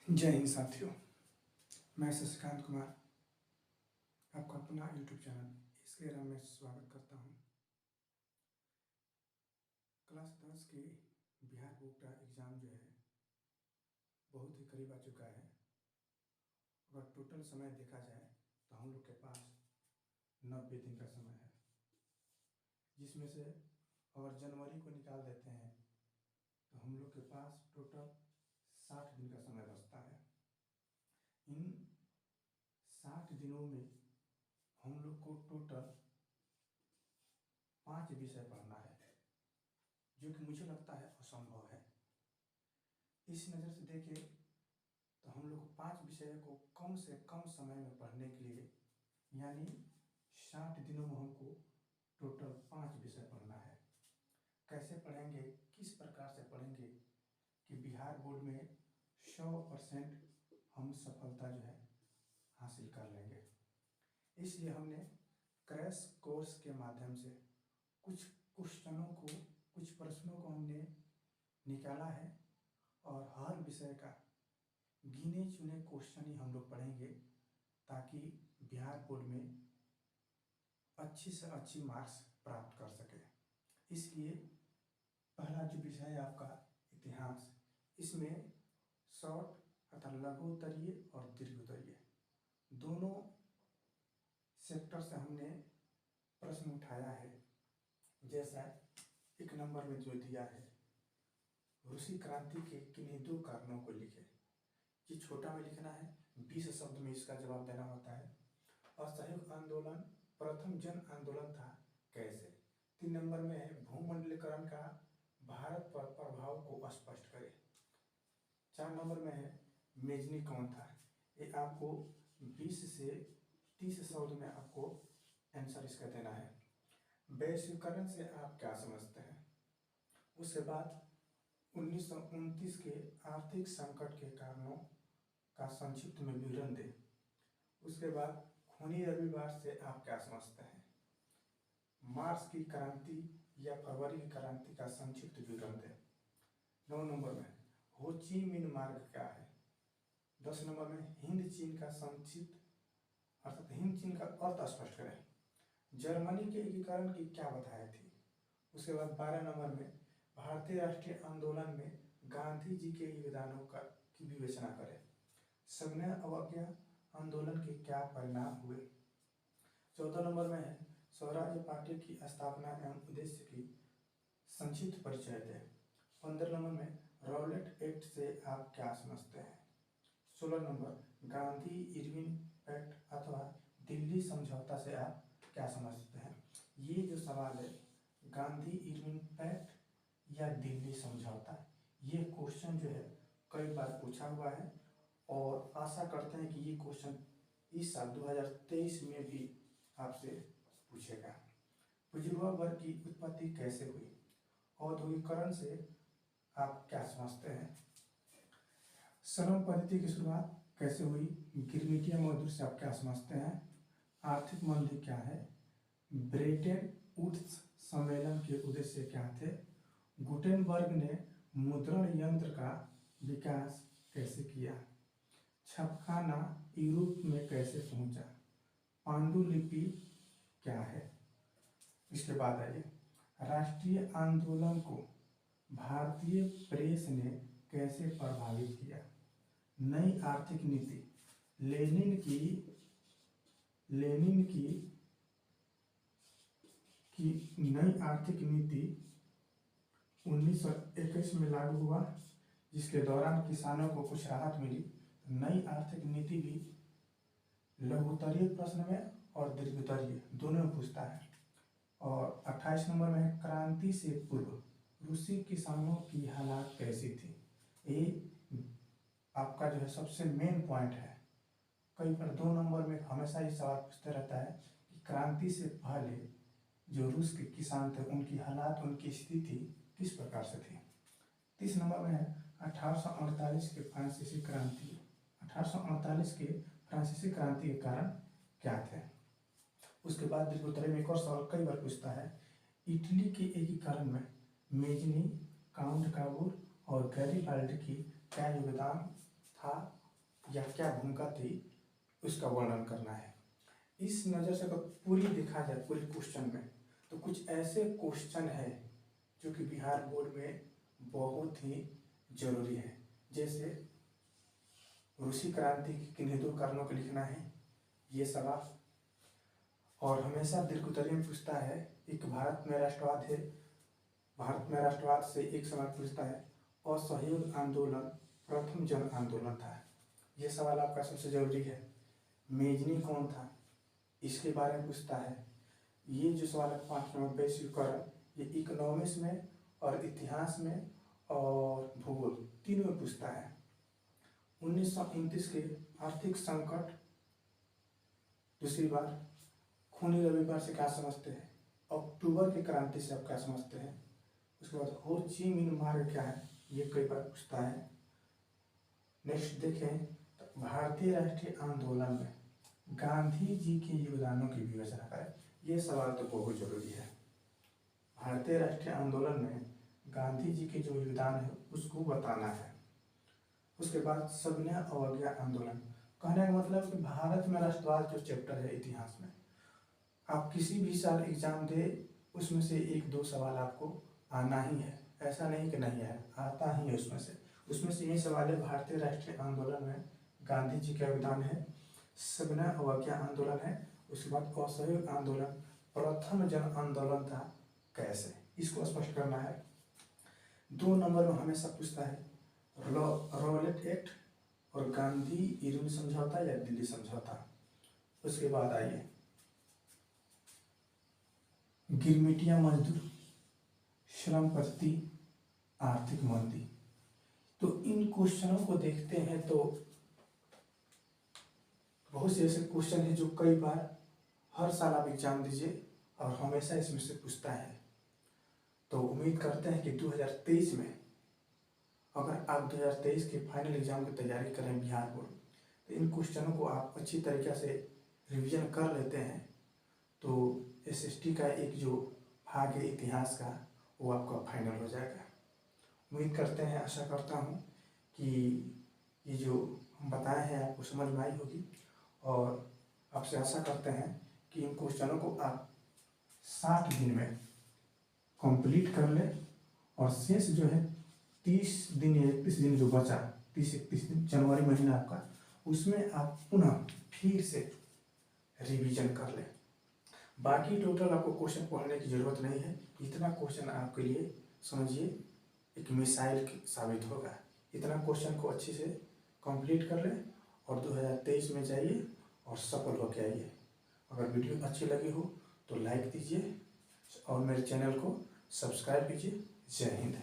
जय हिंद साथियों। मैं शशिकांत कुमार आपका अपना यूट्यूब चैनल इसके में स्वागत करता हूं। क्लास 10 के बिहार बोर्ड का एग्ज़ाम जो है बहुत ही करीब आ चुका है। अगर टोटल समय देखा जाए तो हम लोग के पास 90 दिन का समय है, जिसमें से अगर जनवरी को निकाल देते हैं तो हम लोग के पास टोटल 60 दिन का समय बचता है। इन 60 दिनों में हम लोग को टोटल 5 विषय पढ़ना है, जो कि मुझे लगता है असंभव है। इस नज़र से देखें तो हम लोग 5 विषय को कम से कम समय में पढ़ने के लिए, यानी 60 दिनों में हमको टोटल 5 विषय पढ़ना है। कैसे पढ़ेंगे, किस प्रकार से पढ़ेंगे कि बिहार बोर्ड में 100% हम सफलता जो है हासिल कर लेंगे। इसलिए हमने क्रैश कोर्स के माध्यम से कुछ प्रश्नों को हमने निकाला है और हर विषय का गिने चुने क्वेश्चन ही हम लोग पढ़ेंगे, ताकि बिहार बोर्ड में अच्छी से अच्छी मार्क्स प्राप्त कर सके। इसलिए पहला जो विषय है आपका इतिहास, इसमें शॉर्ट अर्थात लघु उत्तरीय और दीर्घ उत्तरीय दोनों सेक्टर से हमने प्रश्न उठाया है। जैसा 1 नंबर में जो दिया है, रूसी क्रांति के किन्हीं 2 कारणों को लिखे। ये छोटा में लिखना है, 20 शब्द में इसका जवाब देना होता है। असहयोग आंदोलन प्रथम जन आंदोलन था कैसे। 3 नंबर में है भूमंडलीकरण का भारत पर प्रभाव को स्पष्ट करे। 4 नंबर में है मेजनी कौन था। ये आपको 20 से 30 शब्द में आपको आंसर इसका देना है। वैश्वीकरण से आप क्या समझते हैं। उसके बाद 1929 के आर्थिक संकट के कारणों का संक्षिप्त में विवरण दें। उसके बाद खूनी रविवार से आप क्या समझते हैं। मार्च की क्रांति या फरवरी की क्रांति का संक्षिप्त विवरण दें। 9 नंबर में हो ची मिन्ह मार्ग क्या है। 10 नंबर में हिंद चीन का संक्षिप्त अर्थात हिंद चीन का अर्थ स्पष्ट करें। जर्मनी के एकीकरण की क्या बताई थी। उसके बाद 12 नंबर में भारतीय राष्ट्रीय आंदोलन में गांधी जी के योगदानों की विवेचना करें। सविनय अवज्ञा आंदोलन के क्या परिणाम हुए। 14 नंबर में है स्वराज्य पार्टी की स्थापना एवं उद्देश्य की संक्षिप्त परिचय दें। 15 नंबर में रॉलेट एक्ट से आप क्या समझते हैं। 16 नंबर गांधी इरविन पैक्ट अथवा दिल्ली समझौता से आप क्या समझते हैं। ये जो सवाल है, गांधी इरविन पैक्ट या दिल्ली समझौता, ये क्वेश्चन जो है कई बार पूछा हुआ है और आशा करते हैं कि ये क्वेश्चन इस साल 2023 में भी आपसे पूछेगा। बुजुर्ग वर्ग की उत्पत्ति कैसे हुई। औद्योगिकरण से आप क्या समझते हैं। श्रम पद्धति की शुरुआत कैसे हुई। गिरमिटिया मजदूर से आप क्या समझते हैं। आर्थिक मंदी क्या है। ब्रेटन वुड्स सम्मेलन के उद्देश्य क्या थे। गुटेनबर्ग ने मुद्रण यंत्र का विकास कैसे किया। छपखाना यूरोप में कैसे पहुंचा। पांडुलिपि क्या है। इसके बाद आइए, राष्ट्रीय आंदोलन को भारतीय प्रेस ने कैसे प्रभावित किया। नई आर्थिक नीति, लेनिन की नई आर्थिक नीति 1921 में लागू हुआ, जिसके दौरान किसानों को कुछ राहत मिली। नई आर्थिक नीति भी लघुत्तरीय प्रश्न में और दीर्घोत्तरीय दोनों में पूछता है। और 28 नंबर में है क्रांति से पूर्व रूसी किसानों की हालात कैसी थी। ये आपका जो है सबसे मेन पॉइंट है। कई बार 2 नंबर में हमेशा ये सवाल पूछते रहता है कि क्रांति से पहले जो रूस के किसान थे, उनकी हालात, उनकी स्थिति किस प्रकार से थी। 30 नंबर में है 1848 के फ्रांसीसी क्रांति। 1848 के फ्रांसीसी क्रांति के कारण क्या थे। उसके बाद दीर्घोत्तरीय में एक और सवाल कई बार पूछता है, इटली के एकीकरण में मेजनी, काउंट काबूल और गैरिबाल्डी की क्या योगदान था या क्या भूमिका थी उसका वर्णन करना है। इस नज़र से अगर पूरी देखा जाए पूरे क्वेश्चन में तो कुछ ऐसे क्वेश्चन है जो कि बिहार बोर्ड में बहुत ही जरूरी है। जैसे रूसी क्रांति के किन्हीं दो कारणों को लिखना है, ये सवाल। और हमेशा दीर्घोत्तरीय में पूछता है, एक भारत में राष्ट्रवाद है, भारत में राष्ट्रवाद से एक सवाल पूछता है, असहयोग आंदोलन प्रथम जन आंदोलन था, ये सवाल आपका सबसे जरूरी है। मेजनी कौन था, इसके बारे में पूछता है। ये जो सवाल है 5 नंबर वैश्वीकरण, ये इकोनॉमिक्स में और इतिहास में और भूगोल तीनों में पूछता है। 1929 के आर्थिक संकट, दूसरी बार खूनी रविवार से क्या समझते हैं, अक्टूबर की क्रांति से आप क्या समझते हैं, उसके बाद हो ची मिन मार्ग क्या है, ये कई बार पूछता है। नेक्स्ट देखें तो भारतीय राष्ट्रीय आंदोलन में गांधी जी के योगदानों की विवेचना करें, ये सवाल तो बहुत जरूरी है। भारतीय राष्ट्रीय आंदोलन में गांधी जी के जो योगदान है उसको बताना है। उसके बाद सविनय अवज्ञा आंदोलन, कहने का मतलब कि भारत में राष्ट्रवाद जो चैप्टर है इतिहास में, आप किसी भी साल एग्जाम दे उसमें से 1-2 सवाल आपको आना ही है, ऐसा नहीं कि नहीं है, आता ही है उसमें से ये सवाल है। भारतीय राष्ट्रीय आंदोलन में गांधी जी का योगदान है, सविनय अवज्ञा आंदोलन है, उसके बाद असहयोग आंदोलन प्रथम जन आंदोलन था कैसे, इसको स्पष्ट करना है। 2 नंबर में हमेशा पूछता है रॉलेट एक्ट और गांधी इरविन समझौता या दिल्ली समझौता। उसके बाद आइए गिरमिटिया मजदूर, श्रम पद्धति, आर्थिक मंदी। तो इन क्वेश्चनों को देखते हैं तो बहुत से ऐसे क्वेश्चन हैं जो कई बार हर साल आप एग्जाम दीजिए और हमेशा इसमें से पूछता है। तो उम्मीद करते हैं कि 2023 में अगर आप 2023 के फाइनल एग्जाम की तैयारी करें बिहार बोर्ड, तो इन क्वेश्चनों को आप अच्छी तरीके से रिवीजन कर लेते हैं तो एसएसटी का एक जो भाग है इतिहास का वो आपका फाइनल हो जाएगा। उम्मीद करते हैं, आशा करता हूँ कि ये जो हम बताए हैं आपको समझ में आई होगी और आपसे आशा करते हैं कि इन क्वेश्चनों को आप 60 दिन में कंप्लीट कर लें और शेष जो है 30 दिन या 31 दिन जो बचा, 30-31 दिन जनवरी महीना आपका, उसमें आप पुनः फिर से रिवीजन कर लें। बाकी टोटल आपको क्वेश्चन पढ़ने की ज़रूरत नहीं है, इतना क्वेश्चन आपके लिए समझिए एक मिसाइल साबित होगा। इतना क्वेश्चन को अच्छे से कंप्लीट कर लें और 2023 में जाइए और सफल होकर आइए। अगर वीडियो अच्छी लगी हो तो लाइक दीजिए और मेरे चैनल को सब्सक्राइब कीजिए। जय हिंद।